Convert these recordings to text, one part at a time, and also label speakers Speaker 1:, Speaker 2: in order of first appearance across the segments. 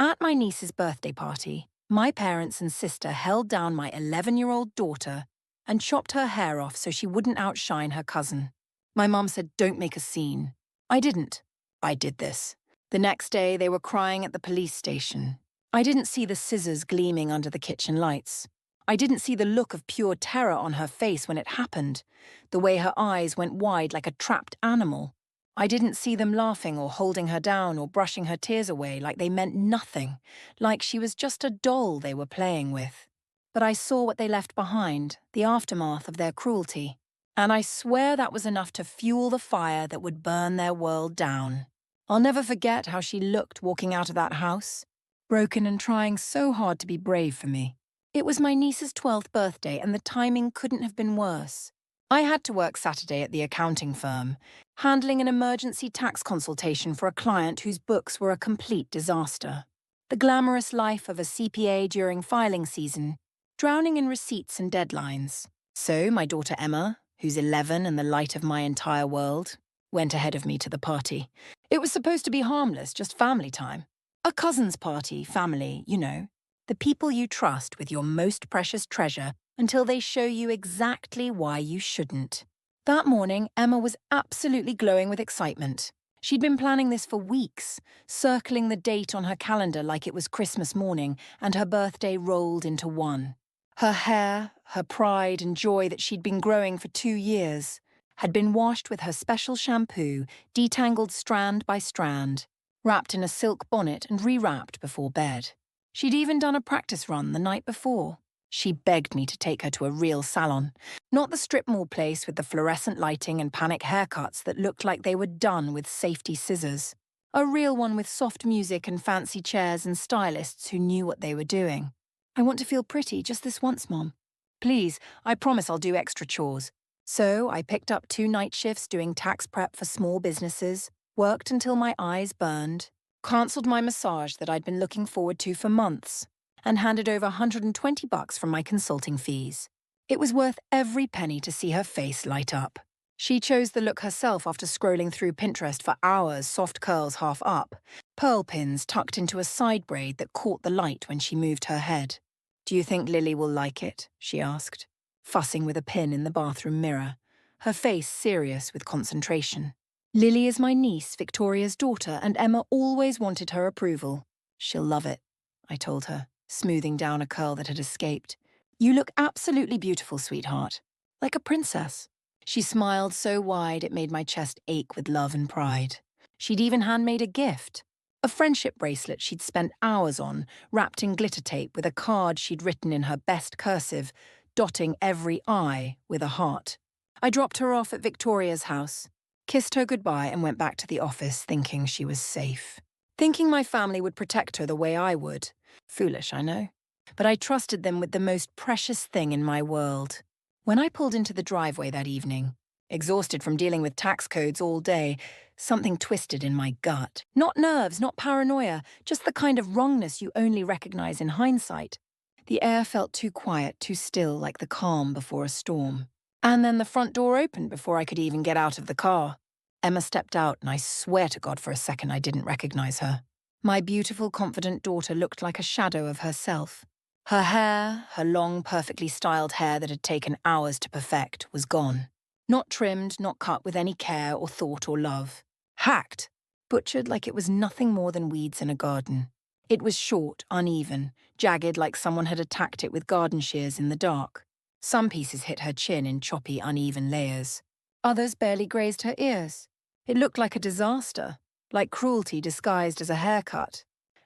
Speaker 1: At my niece's birthday party, my parents and sister held down my 11-year-old daughter and chopped her hair off so she wouldn't outshine her cousin. My mum said, "Don't make a scene." I didn't. I did this. The next day, they were crying at the police station. I didn't see the scissors gleaming under the kitchen lights. I didn't see the look of pure terror on her face when it happened, the way her eyes went wide like a trapped animal. I didn't see them laughing or holding her down or brushing her tears away like they meant nothing, like she was just a doll they were playing with. But I saw what they left behind, the aftermath of their cruelty. And I swear that was enough to fuel the fire that would burn their world down. I'll never forget how she looked walking out of that house, broken and trying so hard to be brave for me. It was my niece's 12th birthday, and the timing couldn't have been worse. I had to work Saturday at the accounting firm, handling an emergency tax consultation for a client whose books were a complete disaster. The glamorous life of a CPA during filing season, drowning in receipts and deadlines. So my daughter Emma, who's 11 and the light of my entire world, went ahead of me to the party. It was supposed to be harmless, just family time. A cousin's party, family, you know. The people you trust with your most precious treasure until they show you exactly why you shouldn't. That morning, Emma was absolutely glowing with excitement. She'd been planning this for weeks, circling the date on her calendar like it was Christmas morning, and her birthday rolled into one. Her hair, her pride and joy that she'd been growing for 2 years, had been washed with her special shampoo, detangled strand by strand, wrapped in a silk bonnet and rewrapped before bed. She'd even done a practice run the night before. She begged me to take her to a real salon, not the strip mall place with the fluorescent lighting and panic haircuts that looked like they were done with safety scissors. A real one with soft music and fancy chairs and stylists who knew what they were doing. "I want to feel pretty just this once, Mom. Please, I promise I'll do extra chores." So I picked up 2 night shifts doing tax prep for small businesses, worked until my eyes burned, cancelled my massage that I'd been looking forward to for months, and handed over $120 from my consulting fees. It was worth every penny to see her face light up. She chose the look herself after scrolling through Pinterest for hours, soft curls half up, pearl pins tucked into a side braid that caught the light when she moved her head. "Do you think Lily will like it?" she asked, fussing with a pin in the bathroom mirror, her face serious with concentration. "Lily is my niece, Victoria's daughter, and Emma always wanted her approval. She'll love it," I told her, smoothing down a curl that had escaped. "You look absolutely beautiful, sweetheart. Like a princess." She smiled so wide it made my chest ache with love and pride. She'd even handmade a gift. A friendship bracelet she'd spent hours on, wrapped in glitter tape with a card she'd written in her best cursive, dotting every I with a heart. I dropped her off at Victoria's house, kissed her goodbye and went back to the office thinking she was safe. Thinking my family would protect her the way I would. Foolish, I know. But I trusted them with the most precious thing in my world. When I pulled into the driveway that evening, exhausted from dealing with tax codes all day, something twisted in my gut. Not nerves, not paranoia, just the kind of wrongness you only recognize in hindsight. The air felt too quiet, too still, like the calm before a storm. And then the front door opened before I could even get out of the car. Emma stepped out, and I swear to God for a second I didn't recognize her. My beautiful, confident daughter looked like a shadow of herself. Her hair, her long, perfectly styled hair that had taken hours to perfect, was gone. Not trimmed, not cut with any care or thought or love. Hacked, butchered like it was nothing more than weeds in a garden. It was short, uneven, jagged like someone had attacked it with garden shears in the dark. Some pieces hit her chin in choppy, uneven layers. Others barely grazed her ears. It looked like a disaster, like cruelty disguised as a haircut,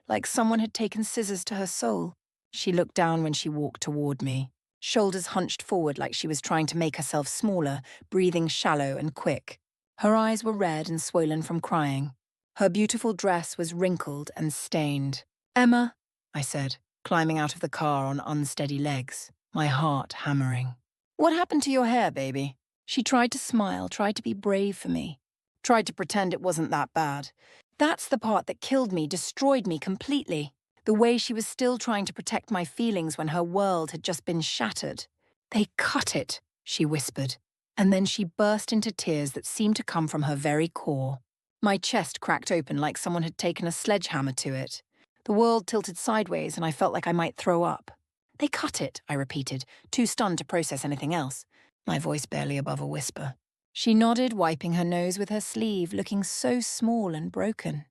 Speaker 1: like someone had taken scissors to her soul. She looked down when she walked toward me, shoulders hunched forward like she was trying to make herself smaller, breathing shallow and quick. Her eyes were red and swollen from crying. Her beautiful dress was wrinkled and stained. "Emma," I said, climbing out of the car on unsteady legs, my heart hammering. "What happened to your hair, baby?" She tried to smile, tried to be brave for me, tried to pretend it wasn't that bad. That's the part that killed me, destroyed me completely. The way she was still trying to protect my feelings when her world had just been shattered. "They cut it," she whispered, and then she burst into tears that seemed to come from her very core. My chest cracked open like someone had taken a sledgehammer to it. The world tilted sideways and I felt like I might throw up. They cut it, I repeated, too stunned to process anything else, my voice barely above a whisper. She nodded, wiping her nose with her sleeve, looking so small and broken.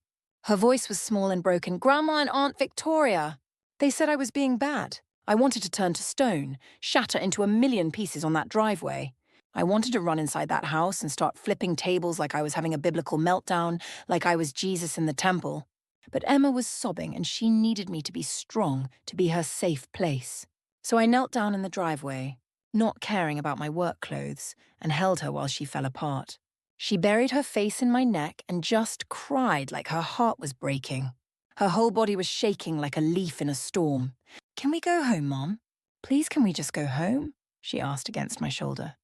Speaker 1: Her voice was small and broken. Grandma and Aunt Victoria! They said I was being bad. I wanted to turn to stone, shatter into a million pieces on that driveway. I wanted to run inside that house and start flipping tables like I was having a biblical meltdown, like I was Jesus in the temple. But Emma was sobbing and she needed me to be strong, to be her safe place. So I knelt down in the driveway, not caring about my work clothes, and held her while she fell apart. She buried her face in my neck and just cried like her heart was breaking. Her whole body was shaking like a leaf in a storm. Can we go home, Mom? Please, can we just go home? She asked against my shoulder.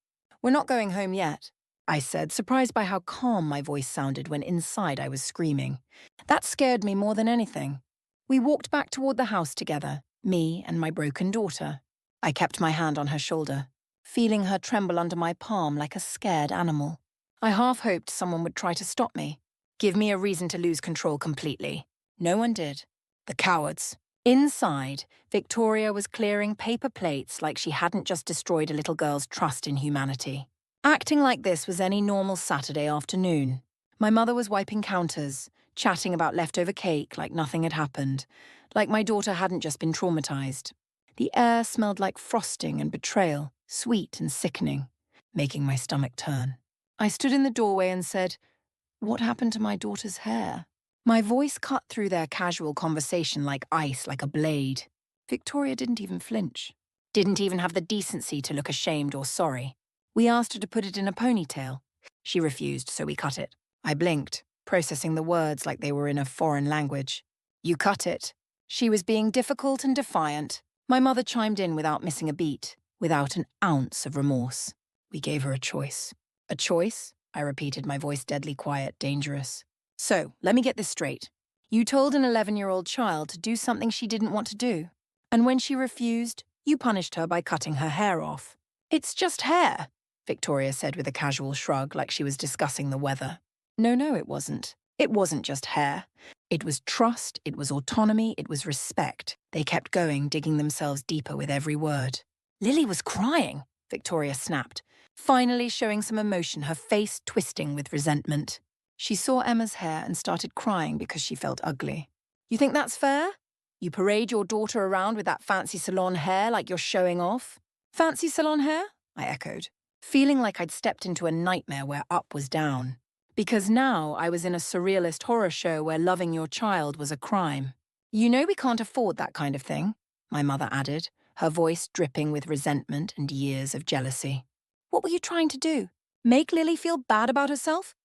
Speaker 1: We're not going home yet, I said, surprised by how calm my voice sounded when inside I was screaming. That scared me more than anything. We walked back toward the house together, me and my broken daughter. I kept my hand on her shoulder, feeling her tremble under my palm like a scared animal. I half hoped someone would try to stop me, give me a reason to lose control completely. No one did. The cowards. Inside, Victoria was clearing paper plates like she hadn't just destroyed a little girl's trust in humanity. Acting like this was any normal Saturday afternoon. My mother was wiping counters, chatting about leftover cake like nothing had happened, like my daughter hadn't just been traumatized. The air smelled like frosting and betrayal, sweet and sickening, making my stomach turn. I stood in the doorway and said, "What happened to my daughter's hair?" My voice cut through their casual conversation like ice, like a blade. Victoria didn't even flinch. Didn't even have the decency to look ashamed or sorry. We asked her to put it in a ponytail. She refused, so we cut it. I blinked, processing the words like they were in a foreign language. You cut it. She was being difficult and defiant. My mother chimed in without missing a beat, without an ounce of remorse. We gave her a choice. A choice? I repeated, my voice deadly quiet, dangerous. So, let me get this straight. You told an 11-year-old child to do something she didn't want to do. And when she refused, you punished her by cutting her hair off. It's just hair, Victoria said with a casual shrug like she was discussing the weather. No, it wasn't. It wasn't just hair. It was trust, it was autonomy, it was respect. They kept going, digging themselves deeper with every word. Lily was crying, Victoria snapped, finally showing some emotion, her face twisting with resentment. She saw Emma's hair and started crying because she felt ugly. You think that's fair? You parade your daughter around with that fancy salon hair like you're showing off? Fancy salon hair? I echoed, feeling like I'd stepped into a nightmare where up was down. Because now I was in a surrealist horror show where loving your child was a crime. You know we can't afford that kind of thing, my mother added, her voice dripping with resentment and years of jealousy. What were you trying to do? Make Lily feel bad about herself?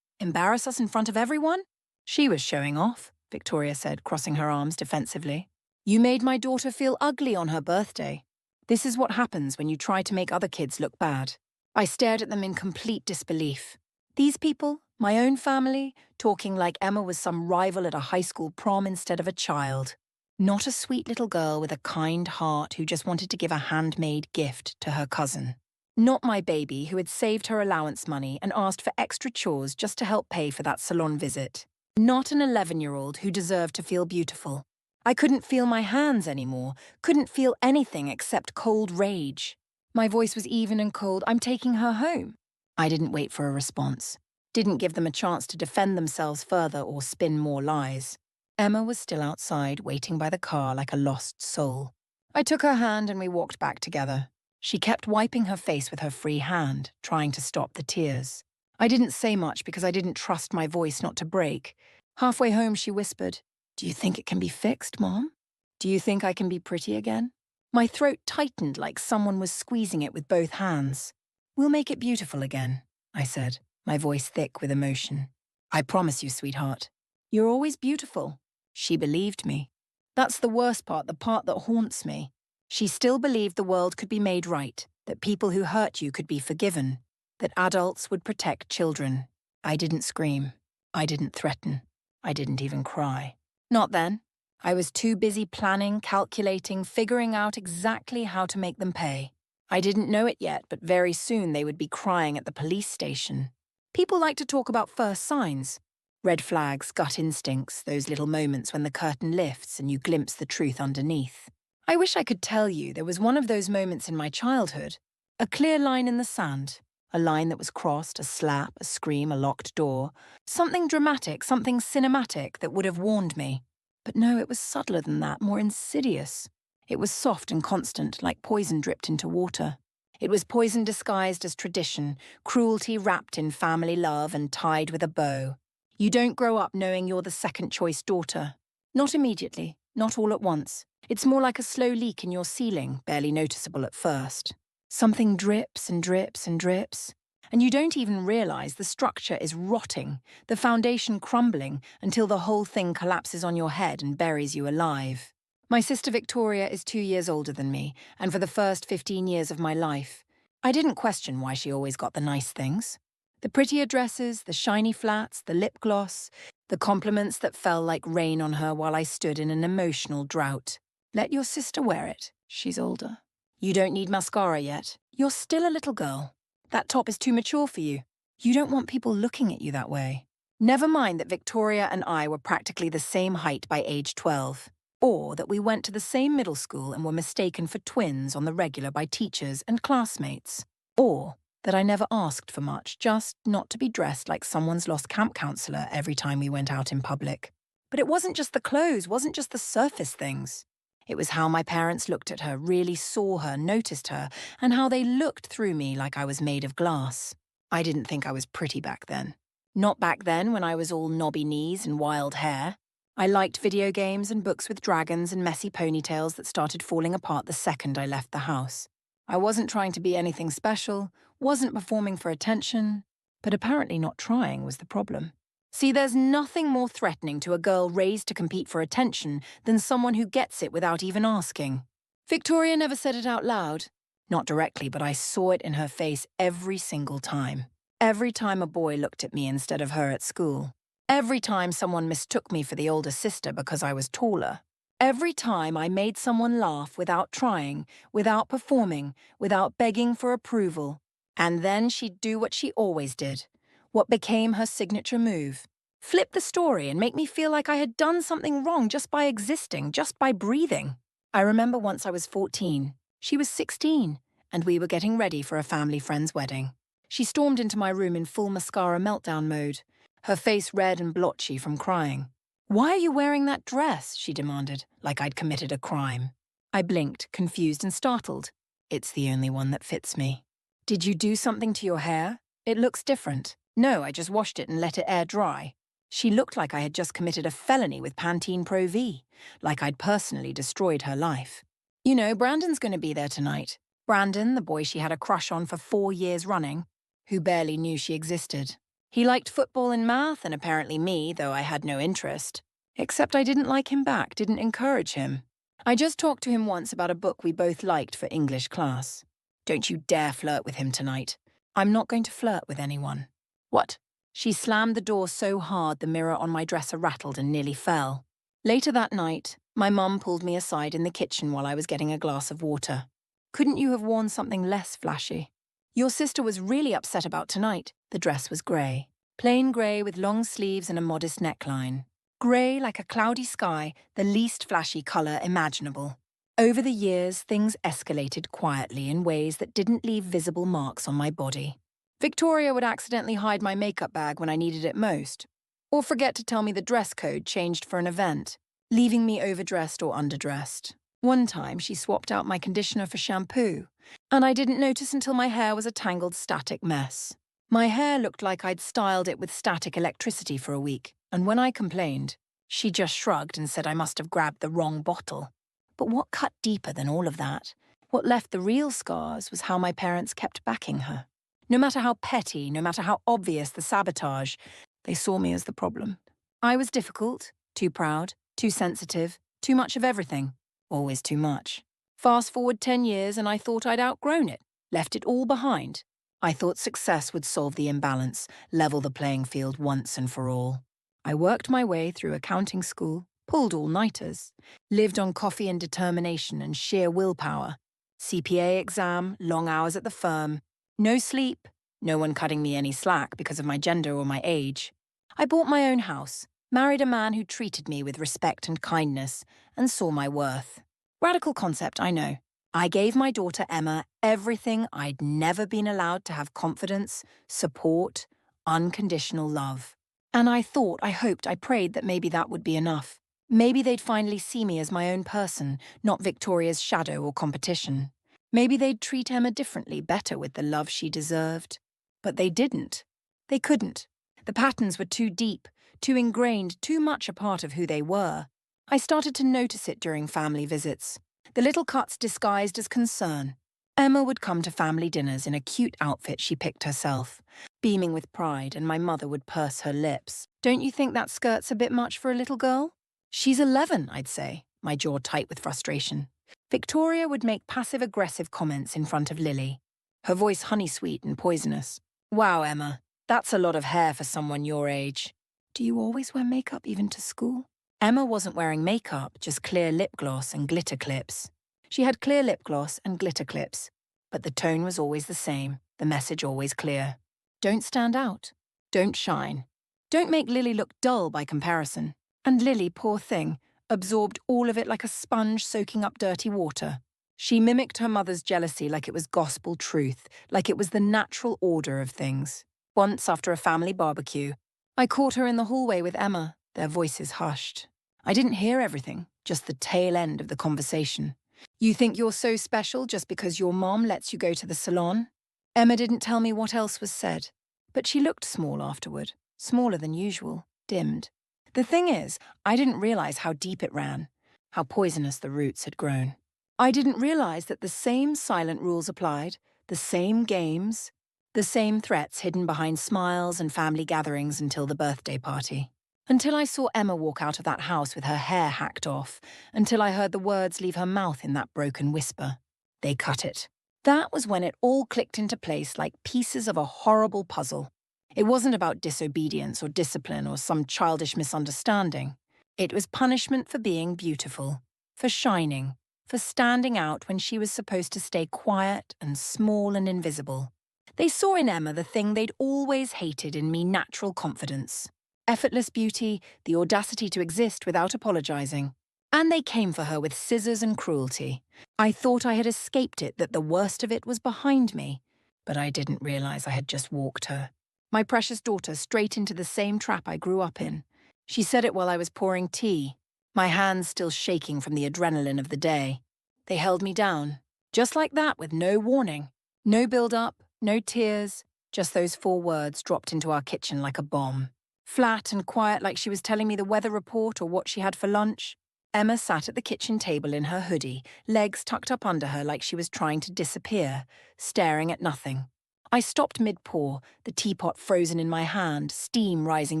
Speaker 1: Embarrass us in front of everyone? She was showing off, Victoria said, crossing her arms defensively. You made my daughter feel ugly on her birthday. This is what happens when you try to make other kids look bad. I stared at them in complete disbelief. These people, my own family, talking like Emma was some rival at a high school prom instead of a child. Not a sweet little girl with a kind heart who just wanted to give a handmade gift to her cousin. Not my baby who had saved her allowance money and asked for extra chores just to help pay for that salon visit. Not an 11-year-old who deserved to feel beautiful. I couldn't feel my hands anymore, couldn't feel anything except cold rage. My voice was even and cold. I'm taking her home. I didn't wait for a response. Didn't give them a chance to defend themselves further or spin more lies. Emma was still outside, waiting by the car like a lost soul. I took her hand and we walked back together. She kept wiping her face with her free hand, trying to stop the tears. I didn't say much because I didn't trust my voice not to break. Halfway home, she whispered, "Do you think it can be fixed, Mom? Do you think I can be pretty again?" My throat tightened like someone was squeezing it with both hands. "We'll make it beautiful again," I said, my voice thick with emotion. "I promise you, sweetheart. You're always beautiful." She believed me. That's the worst part, the part that haunts me. She still believed the world could be made right, that people who hurt you could be forgiven, that adults would protect children. I didn't scream. I didn't threaten. I didn't even cry. Not then. I was too busy planning, calculating, figuring out exactly how to make them pay. I didn't know it yet, but very soon they would be crying at the police station. People like to talk about first signs. Red flags, gut instincts, those little moments when the curtain lifts and you glimpse the truth underneath. I wish I could tell you there was one of those moments in my childhood. A clear line in the sand. A line that was crossed, a slap, a scream, a locked door. Something dramatic, something cinematic that would have warned me. But no, it was subtler than that, more insidious. It was soft and constant, like poison dripped into water. It was poison disguised as tradition, cruelty wrapped in family love and tied with a bow. You don't grow up knowing you're the second-choice daughter. Not immediately, not all at once. It's more like a slow leak in your ceiling, barely noticeable at first. Something drips and drips and drips, and you don't even realize the structure is rotting, the foundation crumbling until the whole thing collapses on your head and buries you alive. My sister Victoria is 2 years older than me, and for the first 15 years of my life, I didn't question why she always got the nice things. The prettier dresses, the shiny flats, the lip gloss, the compliments that fell like rain on her while I stood in an emotional drought. Let your sister wear it. She's older. You don't need mascara yet. You're still a little girl. That top is too mature for you. You don't want people looking at you that way. Never mind that Victoria and I were practically the same height by age 12. Or that we went to the same middle school and were mistaken for twins on the regular by teachers and classmates. Or that I never asked for much, just not to be dressed like someone's lost camp counselor every time we went out in public. But it wasn't just the clothes, wasn't just the surface things. It was how my parents looked at her, really saw her, noticed her, and how they looked through me like I was made of glass. I didn't think I was pretty back then. Not back then when I was all knobby knees and wild hair. I liked video games and books with dragons and messy ponytails that started falling apart the second I left the house. I wasn't trying to be anything special, wasn't performing for attention, but apparently not trying was the problem. See, there's nothing more threatening to a girl raised to compete for attention than someone who gets it without even asking. Victoria never said it out loud. Not directly, but I saw it in her face every single time. Every time a boy looked at me instead of her at school. Every time someone mistook me for the older sister because I was taller. Every time I made someone laugh without trying, without performing, without begging for approval. And then she'd do what she always did. What became her signature move. Flip the story and make me feel like I had done something wrong just by existing, just by breathing. I remember once I was 14. She was 16, and we were getting ready for a family friend's wedding. She stormed into my room in full mascara meltdown mode, her face red and blotchy from crying. "Why are you wearing that dress?" she demanded, like I'd committed a crime. I blinked, confused and startled. "It's the only one that fits me." "Did you do something to your hair? It looks different." "No, I just washed it and let it air dry." She looked like I had just committed a felony with Pantene Pro V, like I'd personally destroyed her life. "You know, Brandon's going to be there tonight." Brandon, the boy she had a crush on for 4 years running, who barely knew she existed. He liked football and math, and apparently me, though I had no interest. Except I didn't like him back, didn't encourage him. I just talked to him once about a book we both liked for English class. "Don't you dare flirt with him tonight." "I'm not going to flirt with anyone." "What?" She slammed the door so hard the mirror on my dresser rattled and nearly fell. Later that night, my mum pulled me aside in the kitchen while I was getting a glass of water. "Couldn't you have worn something less flashy?" "Your sister was really upset about tonight." The dress was grey. Plain grey with long sleeves and a modest neckline. Grey like a cloudy sky, the least flashy colour imaginable. Over the years, things escalated quietly in ways that didn't leave visible marks on my body. Victoria would accidentally hide my makeup bag when I needed it most, or forget to tell me the dress code changed for an event, leaving me overdressed or underdressed. One time, she swapped out my conditioner for shampoo, and I didn't notice until my hair was a tangled static mess. My hair looked like I'd styled it with static electricity for a week, and when I complained, she just shrugged and said I must have grabbed the wrong bottle. But what cut deeper than all of that, what left the real scars, was how my parents kept backing her. No matter how petty, no matter how obvious the sabotage, they saw me as the problem. I was difficult, too proud, too sensitive, too much of everything, always too much. Fast forward 10 years and I thought I'd outgrown it, left it all behind. I thought success would solve the imbalance, level the playing field once and for all. I worked my way through accounting school, pulled all-nighters, lived on coffee and determination and sheer willpower. CPA exam, long hours at the firm, no sleep, no one cutting me any slack because of my gender or my age. I bought my own house, married a man who treated me with respect and kindness, and saw my worth. Radical concept, I know. I gave my daughter Emma everything I'd never been allowed to have: confidence, support, unconditional love. And I thought, I hoped, I prayed that maybe that would be enough. Maybe they'd finally see me as my own person, not Victoria's shadow or competition. Maybe they'd treat Emma differently, better, with the love she deserved. But they didn't. They couldn't. The patterns were too deep, too ingrained, too much a part of who they were. I started to notice it during family visits. The little cuts disguised as concern. Emma would come to family dinners in a cute outfit she picked herself, beaming with pride, and my mother would purse her lips. "Don't you think that skirt's a bit much for a little girl?" "She's 11, I'd say," my jaw tight with frustration. Victoria would make passive-aggressive comments in front of Lily, her voice honey-sweet and poisonous. "Wow, Emma, that's a lot of hair for someone your age. Do you always wear makeup even to school?" Emma wasn't wearing makeup, just clear lip gloss and glitter clips. She had clear lip gloss and glitter clips, but the tone was always the same, the message always clear. Don't stand out. Don't shine. Don't make Lily look dull by comparison. And Lily, poor thing, absorbed all of it like a sponge soaking up dirty water. She mimicked her mother's jealousy like it was gospel truth, like it was the natural order of things. Once, after a family barbecue, I caught her in the hallway with Emma, their voices hushed. I didn't hear everything, just the tail end of the conversation. "You think you're so special just because your mom lets you go to the salon?" Emma didn't tell me what else was said, but she looked small afterward, smaller than usual, dimmed. The thing is, I didn't realize how deep it ran, how poisonous the roots had grown. I didn't realize that the same silent rules applied, the same games, the same threats hidden behind smiles and family gatherings until the birthday party. Until I saw Emma walk out of that house with her hair hacked off, until I heard the words leave her mouth in that broken whisper. They cut it. That was when it all clicked into place like pieces of a horrible puzzle. It wasn't about disobedience or discipline or some childish misunderstanding. It was punishment for being beautiful, for shining, for standing out when she was supposed to stay quiet and small and invisible. They saw in Emma the thing they'd always hated in me: natural confidence. Effortless beauty, the audacity to exist without apologizing. And they came for her with scissors and cruelty. I thought I had escaped it, that the worst of it was behind me. But I didn't realize I had just walked her, my precious daughter, straight into the same trap I grew up in. She said it while I was pouring tea, my hands still shaking from the adrenaline of the day. They held me down, just like that, with no warning. No build-up, no tears, just those 4 words dropped into our kitchen like a bomb. Flat and quiet, like she was telling me the weather report or what she had for lunch. Emma sat at the kitchen table in her hoodie, legs tucked up under her like she was trying to disappear, staring at nothing. I stopped mid-pour, the teapot frozen in my hand, steam rising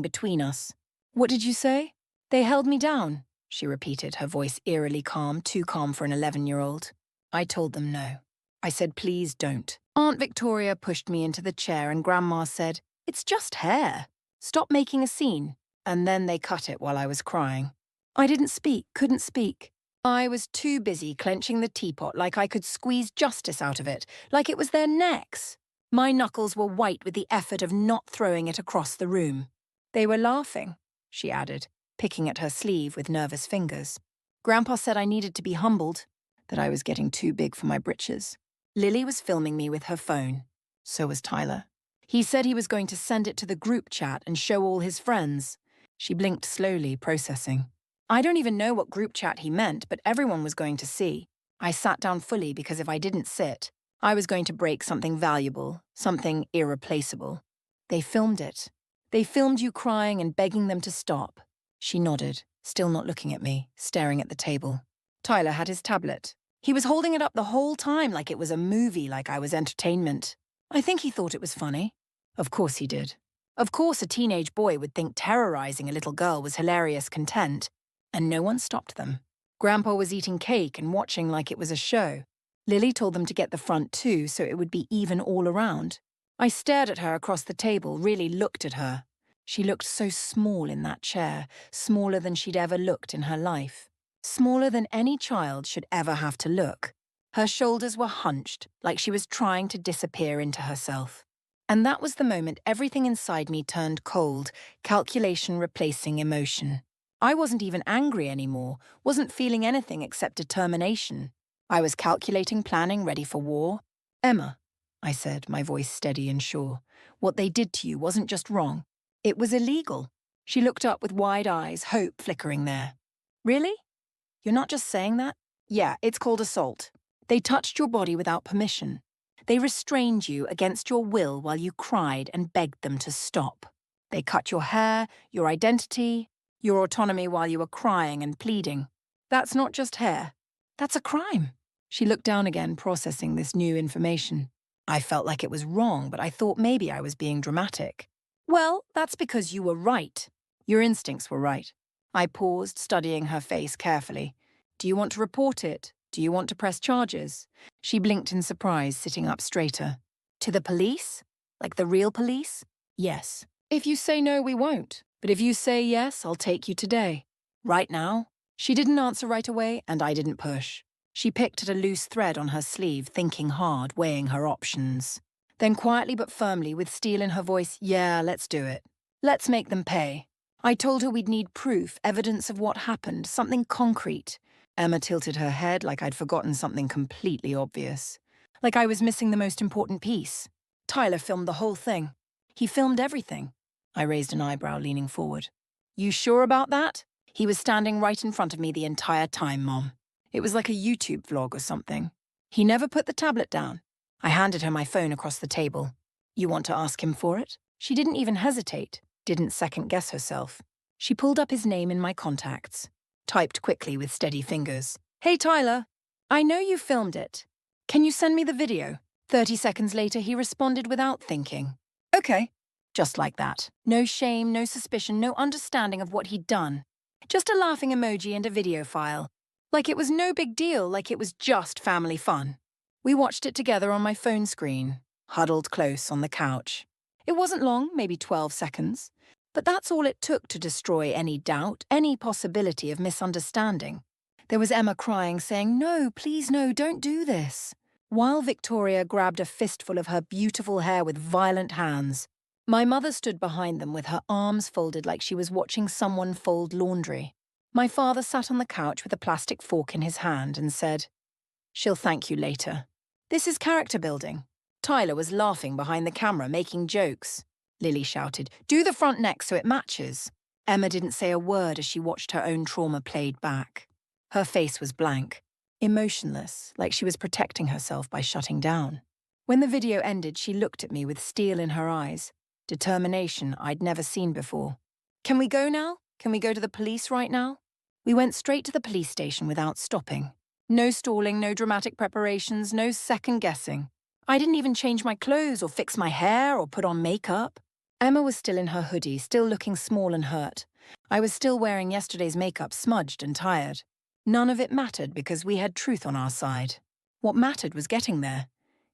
Speaker 1: between us. "What did you say?" "They held me down," she repeated, her voice eerily calm, too calm for an 11-year-old. I told them no. I said, "Please don't." Aunt Victoria pushed me into the chair and Grandma said, "It's just hair. Stop making a scene." And then they cut it while I was crying. I didn't speak, couldn't speak. I was too busy clenching the teapot like I could squeeze justice out of it, like it was their necks. My knuckles were white with the effort of not throwing it across the room. "They were laughing," she added, picking at her sleeve with nervous fingers. "Grandpa said I needed to be humbled, that I was getting too big for my britches." Lily was filming me with her phone. So was Tyler. He said he was going to send it to the group chat and show all his friends. She blinked slowly, processing. I don't even know what group chat he meant, but everyone was going to see. I sat down fully because if I didn't sit, I was going to break something valuable, something irreplaceable. "They filmed it. They filmed you crying and begging them to stop." She nodded, still not looking at me, staring at the table. Tyler had his tablet. He was holding it up the whole time like it was a movie, like I was entertainment. I think he thought it was funny. Of course he did. Of course a teenage boy would think terrorizing a little girl was hilarious content, and no one stopped them. Grandpa was eating cake and watching like it was a show. Lily told them to get the front too, so it would be even all around. I stared at her across the table, really looked at her. She looked so small in that chair, smaller than she'd ever looked in her life. Smaller than any child should ever have to look. Her shoulders were hunched, like she was trying to disappear into herself. And that was the moment everything inside me turned cold, calculation replacing emotion. I wasn't even angry anymore, wasn't feeling anything except determination. I was calculating, planning, ready for war. Emma, I said, my voice steady and sure, what they did to you wasn't just wrong. It was illegal. She looked up with wide eyes, hope flickering there. Really? You're not just saying that? Yeah, it's called assault. They touched your body without permission. They restrained you against your will while you cried and begged them to stop. They cut your hair, your identity, your autonomy while you were crying and pleading. That's not just hair. That's a crime. She looked down again, processing this new information. I felt like it was wrong, but I thought maybe I was being dramatic. Well, that's because you were right. Your instincts were right. I paused, studying her face carefully. Do you want to report it? Do you want to press charges? She blinked in surprise, sitting up straighter. To the police? Like the real police? Yes. If you say no, we won't. But if you say yes, I'll take you today. Right now? She didn't answer right away, and I didn't push. She picked at a loose thread on her sleeve, thinking hard, weighing her options. Then quietly but firmly, with steel in her voice, yeah, let's do it. Let's make them pay. I told her we'd need proof, evidence of what happened, something concrete. Emma tilted her head like I'd forgotten something completely obvious. Like I was missing the most important piece. Tyler filmed the whole thing. He filmed everything. I raised an eyebrow, leaning forward. You sure about that? He was standing right in front of me the entire time, Mom. It was like a YouTube vlog or something. He never put the tablet down. I handed her my phone across the table. You want to ask him for it? She didn't even hesitate, didn't second-guess herself. She pulled up his name in my contacts. Typed quickly with steady fingers. Hey, Tyler. I know you filmed it. Can you send me the video? 30 seconds later, he responded without thinking. Okay. Just like that. No shame, no suspicion, no understanding of what he'd done. Just a laughing emoji and a video file. Like it was no big deal, like it was just family fun. We watched it together on my phone screen, huddled close on the couch. It wasn't long, maybe 12 seconds. But that's all it took to destroy any doubt, any possibility of misunderstanding. There was Emma crying, saying, no, please no, don't do this. While Victoria grabbed a fistful of her beautiful hair with violent hands. My mother stood behind them with her arms folded like she was watching someone fold laundry. My father sat on the couch with a plastic fork in his hand and said, she'll thank you later. This is character building. Tyler was laughing behind the camera, making jokes. Lily shouted, do the front neck so it matches. Emma didn't say a word as she watched her own trauma played back. Her face was blank, emotionless, like she was protecting herself by shutting down. When the video ended, she looked at me with steel in her eyes, determination I'd never seen before. Can we go now? Can we go to the police right now? We went straight to the police station without stopping. No stalling, no dramatic preparations, no second guessing. I didn't even change my clothes or fix my hair or put on makeup. Emma was still in her hoodie, still looking small and hurt. I was still wearing yesterday's makeup, smudged and tired. None of it mattered because we had truth on our side. What mattered was getting there,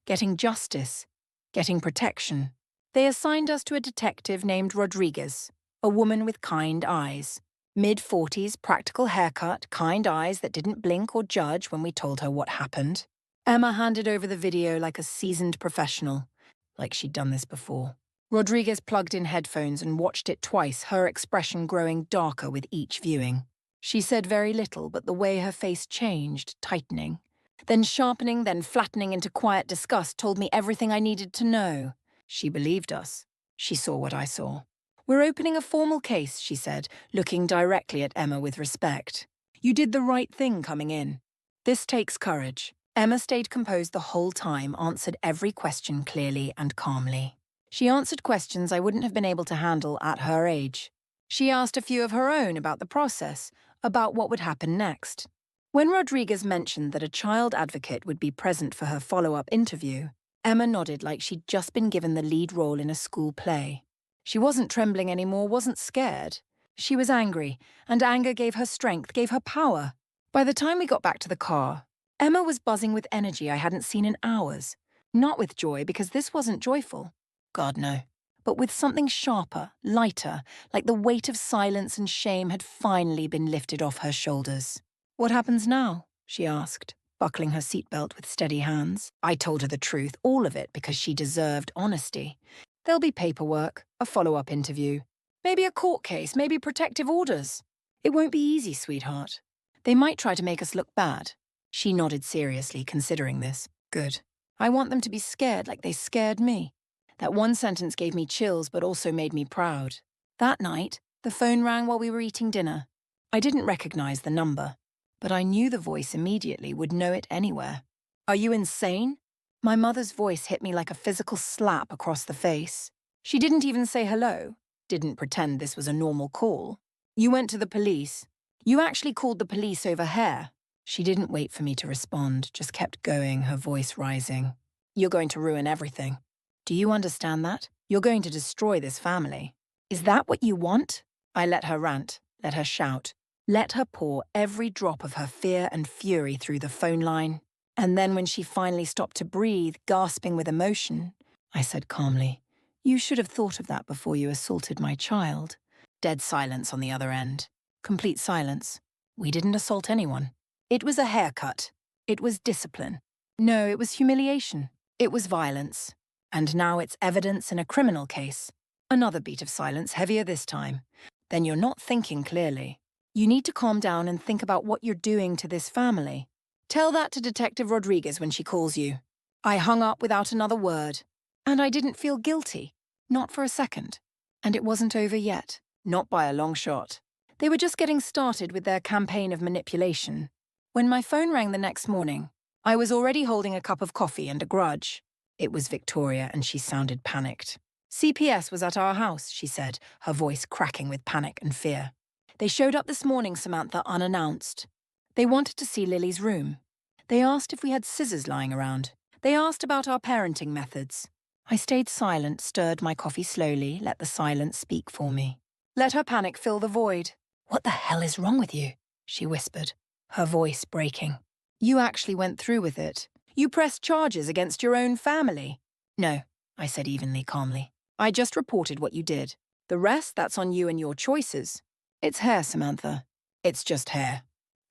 Speaker 1: getting justice, getting protection. They assigned us to a detective named Rodriguez, a woman with kind eyes. Mid-40s, practical haircut, kind eyes that didn't blink or judge when we told her what happened. Emma handed over the video like a seasoned professional, like she'd done this before. Rodriguez plugged in headphones and watched it twice, her expression growing darker with each viewing. She said very little, but the way her face changed, tightening, then sharpening, then flattening into quiet disgust told me everything I needed to know. She believed us. She saw what I saw. We're opening a formal case, she said, looking directly at Emma with respect. You did the right thing coming in. This takes courage. Emma stayed composed the whole time, answered every question clearly and calmly. She answered questions I wouldn't have been able to handle at her age. She asked a few of her own about the process, about what would happen next. When Rodriguez mentioned that a child advocate would be present for her follow-up interview, Emma nodded like she'd just been given the lead role in a school play. She wasn't trembling anymore, wasn't scared. She was angry, and anger gave her strength, gave her power. By the time we got back to the car, Emma was buzzing with energy I hadn't seen in hours. Not with joy, because this wasn't joyful. God, no. But with something sharper, lighter, like the weight of silence and shame had finally been lifted off her shoulders. What happens now? She asked. buckling her seatbelt with steady hands. I told her the truth, all of it, because she deserved honesty. There'll be paperwork, a follow-up interview, maybe a court case, maybe protective orders. It won't be easy, sweetheart. They might try to make us look bad. She nodded seriously, considering this. Good. I want them to be scared like they scared me. That one sentence gave me chills but also made me proud. That night, the phone rang while we were eating dinner. I didn't recognize the number, but I knew the voice immediately, would know it anywhere. Are you insane? My mother's voice hit me like a physical slap across the face. She didn't even say hello, didn't pretend this was a normal call. You went to the police. You actually called the police over hair. She didn't wait for me to respond, just kept going, her voice rising. You're going to ruin everything. Do you understand that? You're going to destroy this family. Is that what you want? I let her rant, let her shout, let her pour every drop of her fear and fury through the phone line. And then when she finally stopped to breathe, gasping with emotion, I said calmly, "You should have thought of that before you assaulted my child." Dead silence on the other end. Complete silence. We didn't assault anyone. It was a haircut. It was discipline. No, it was humiliation. It was violence. And now it's evidence in a criminal case. Another beat of silence, heavier this time. Then you're not thinking clearly. You need to calm down and think about what you're doing to this family. Tell that to Detective Rodriguez when she calls you. I hung up without another word. And I didn't feel guilty. Not for a second. And it wasn't over yet. Not by a long shot. They were just getting started with their campaign of manipulation. When my phone rang the next morning, I was already holding a cup of coffee and a grudge. It was Victoria, and she sounded panicked. CPS was at our house, she said, her voice cracking with panic and fear. They showed up this morning, Samantha, unannounced. They wanted to see Lily's room. They asked if we had scissors lying around. They asked about our parenting methods. I stayed silent, stirred my coffee slowly, let the silence speak for me. Let her panic fill the void. What the hell is wrong with you? She whispered, her voice breaking. You actually went through with it. You pressed charges against your own family. No, I said evenly, calmly. I just reported what you did. The rest, that's on you and your choices. It's hair, Samantha. It's just hair.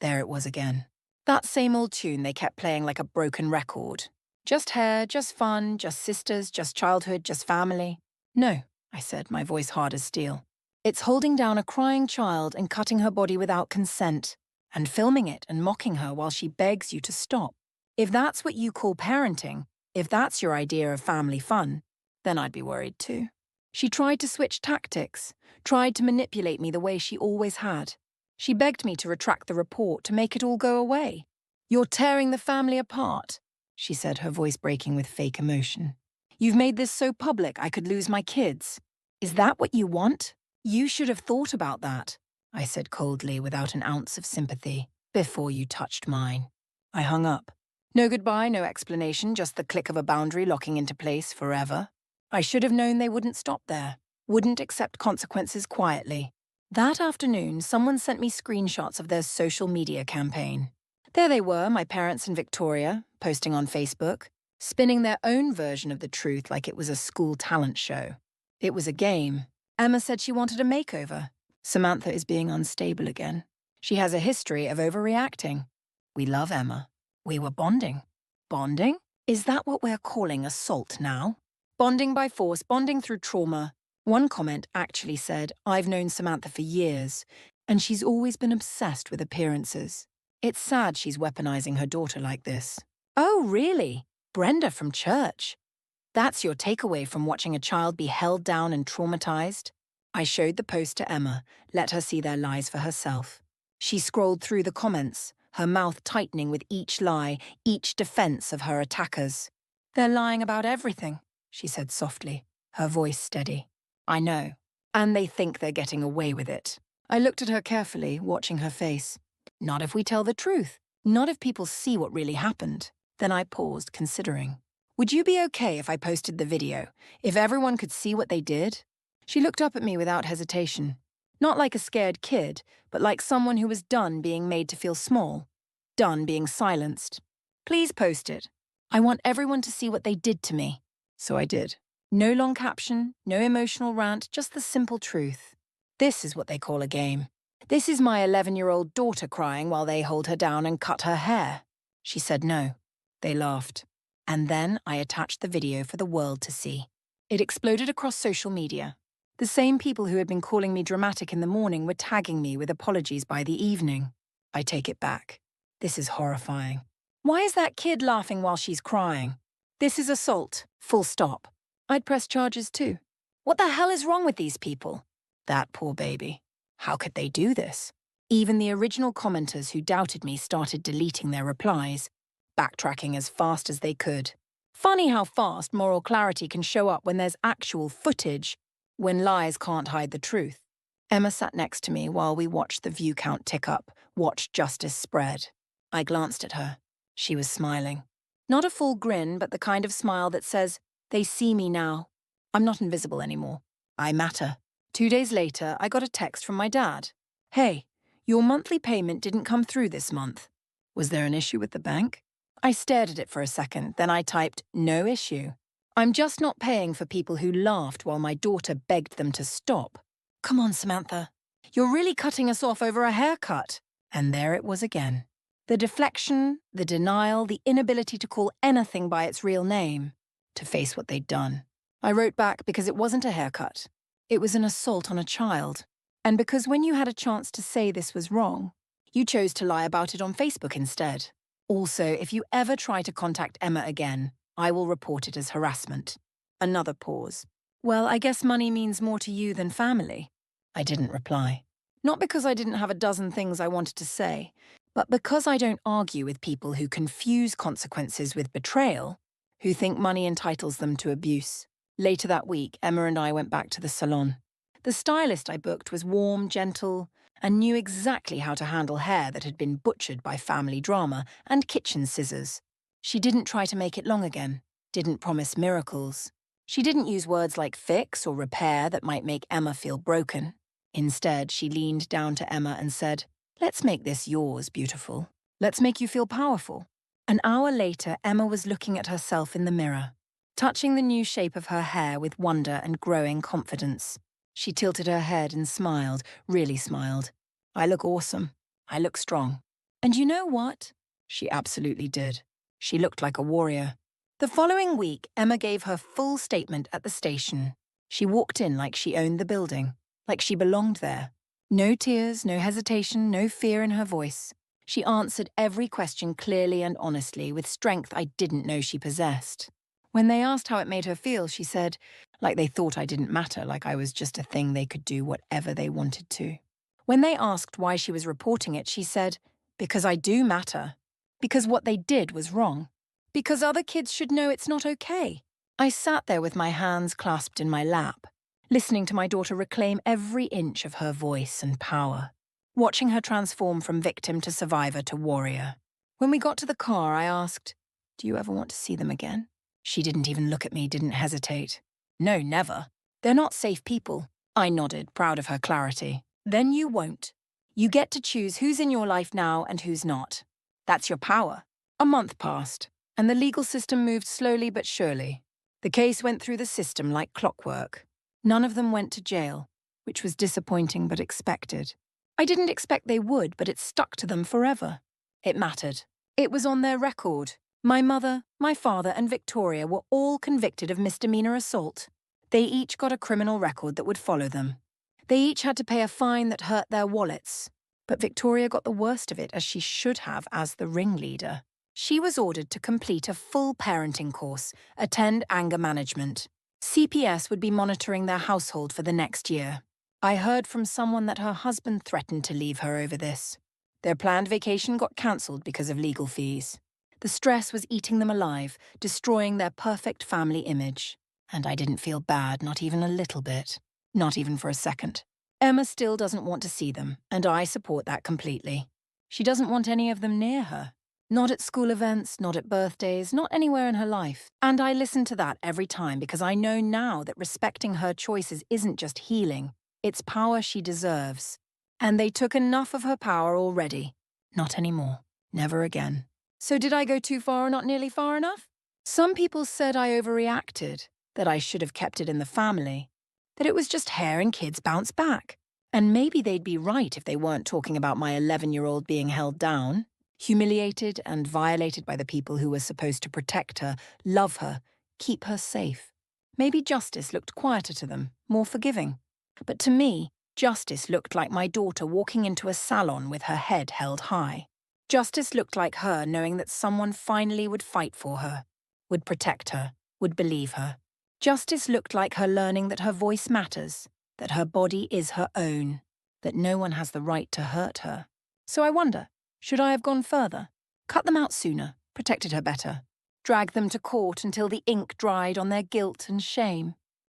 Speaker 1: There it was again. That same old tune they kept playing like a broken record. Just hair, just fun, just sisters, just childhood, just family. No, I said, my voice hard as steel. It's holding down a crying child and cutting her body without consent, and filming it and mocking her while she begs you to stop. If that's what you call parenting, if that's your idea of family fun, then I'd be worried too. She tried to switch tactics, tried to manipulate me the way she always had. She begged me to retract the report, to make it all go away. You're tearing the family apart, she said, her voice breaking with fake emotion. You've made this so public I could lose my kids. Is that what you want? You should have thought about that, I said coldly, without an ounce of sympathy, before you touched mine. I hung up. No goodbye, no explanation, just the click of a boundary locking into place forever. I should have known they wouldn't stop there, wouldn't accept consequences quietly. That afternoon, someone sent me screenshots of their social media campaign. There they were, my parents and Victoria, posting on Facebook, spinning their own version of the truth like it was a school talent show. It was a game. Emma said she wanted a makeover. Samantha is being unstable again. She has a history of overreacting. We love Emma. We were bonding. Bonding? Is that what we're calling assault now? Bonding by force, bonding through trauma. One comment actually said, I've known Samantha for years, and she's always been obsessed with appearances. It's sad she's weaponizing her daughter like this. Oh, really? Brenda from church. That's your takeaway from watching a child be held down and traumatized? I showed the post to Emma, let her see their lies for herself. She scrolled through the comments, her mouth tightening with each lie, each defense of her attackers. They're lying about everything, she said softly, her voice steady. I know. And they think they're getting away with it. I looked at her carefully, watching her face. Not if we tell the truth. Not if people see what really happened. Then I paused, considering. Would you be okay if I posted the video? If everyone could see what they did? She looked up at me without hesitation. Not like a scared kid, but like someone who was done being made to feel small. Done being silenced. Please post it. I want everyone to see what they did to me. So I did. No long caption, no emotional rant, just the simple truth. This is what they call a game. This is my 11-year-old daughter crying while they hold her down and cut her hair. She said no. They laughed. And then I attached the video for the world to see. It exploded across social media. The same people who had been calling me dramatic in the morning were tagging me with apologies by the evening. I take it back. This is horrifying. Why is that kid laughing while she's crying? This is assault, full stop. I'd press charges too. What the hell is wrong with these people? That poor baby. How could they do this? Even the original commenters who doubted me started deleting their replies, backtracking as fast as they could. Funny how fast moral clarity can show up when there's actual footage, when lies can't hide the truth. Emma sat next to me while we watched the view count tick up, watched justice spread. I glanced at her. She was smiling. Not a full grin, but the kind of smile that says, they see me now. I'm not invisible anymore. I matter. 2 days later, I got a text from my dad. Hey, your monthly payment didn't come through this month. Was there an issue with the bank? I stared at it for a second, then I typed, no issue. I'm just not paying for people who laughed while my daughter begged them to stop. Come on, Samantha. You're really cutting us off over a haircut. And there it was again. The deflection, the denial, the inability to call anything by its real name, to face what they'd done. I wrote back because it wasn't a haircut. It was an assault on a child. And because when you had a chance to say this was wrong, you chose to lie about it on Facebook instead. Also, if you ever try to contact Emma again, I will report it as harassment. Another pause. Well, I guess money means more to you than family. I didn't reply. Not because I didn't have a dozen things I wanted to say, but because I don't argue with people who confuse consequences with betrayal, who think money entitles them to abuse. Later that week, Emma and I went back to the salon. The stylist I booked was warm, gentle, and knew exactly how to handle hair that had been butchered by family drama and kitchen scissors. She didn't try to make it long again, didn't promise miracles. She didn't use words like fix or repair that might make Emma feel broken. Instead, she leaned down to Emma and said, let's make this yours, beautiful. Let's make you feel powerful. An hour later, Emma was looking at herself in the mirror, touching the new shape of her hair with wonder and growing confidence. She tilted her head and smiled, really smiled. I look awesome. I look strong. And you know what? She absolutely did. She looked like a warrior. The following week, Emma gave her full statement at the station. She walked in like she owned the building, like she belonged there. No tears, no hesitation, no fear in her voice. She answered every question clearly and honestly, with strength I didn't know she possessed. When they asked how it made her feel, she said, like they thought I didn't matter, like I was just a thing they could do whatever they wanted to. When they asked why she was reporting it, she said, because I do matter. Because what they did was wrong. Because other kids should know it's not okay. I sat there with my hands clasped in my lap, listening to my daughter reclaim every inch of her voice and power, watching her transform from victim to survivor to warrior. When we got to the car, I asked, do you ever want to see them again? She didn't even look at me, didn't hesitate. No, never. They're not safe people. I nodded, proud of her clarity. Then you won't. You get to choose who's in your life now and who's not. That's your power. A month passed, and the legal system moved slowly but surely. The case went through the system like clockwork. None of them went to jail, which was disappointing but expected. I didn't expect they would, but it stuck to them forever. It mattered. It was on their record. My mother, my father, and Victoria were all convicted of misdemeanor assault. They each got a criminal record that would follow them. They each had to pay a fine that hurt their wallets. But Victoria got the worst of it, as she should have as the ringleader. She was ordered to complete a full parenting course, attend anger management. CPS would be monitoring their household for the next year. I heard from someone that her husband threatened to leave her over this. Their planned vacation got cancelled because of legal fees. The stress was eating them alive, destroying their perfect family image. And I didn't feel bad, not even a little bit. Not even for a second. Emma still doesn't want to see them, and I support that completely. She doesn't want any of them near her. Not at school events, not at birthdays, not anywhere in her life. And I listen to that every time because I know now that respecting her choices isn't just healing, it's power she deserves. And they took enough of her power already. Not anymore. Never again. So did I go too far or not nearly far enough? Some people said I overreacted, that I should have kept it in the family, that it was just hair and kids bounce back. And maybe they'd be right if they weren't talking about my 11-year-old being held down. Humiliated and violated by the people who were supposed to protect her, love her, keep her safe. Maybe Justice looked quieter to them, more forgiving. But to me, Justice looked like my daughter walking into a salon with her head held high. Justice looked like her knowing that someone finally would fight for her, would protect her, would believe her. Justice looked like her learning that her voice matters, that her body is her own, that no one has the right to hurt her. So I wonder, should I have gone further? Cut them out sooner, protected her better? Drag them to court until the ink dried on their guilt and shame?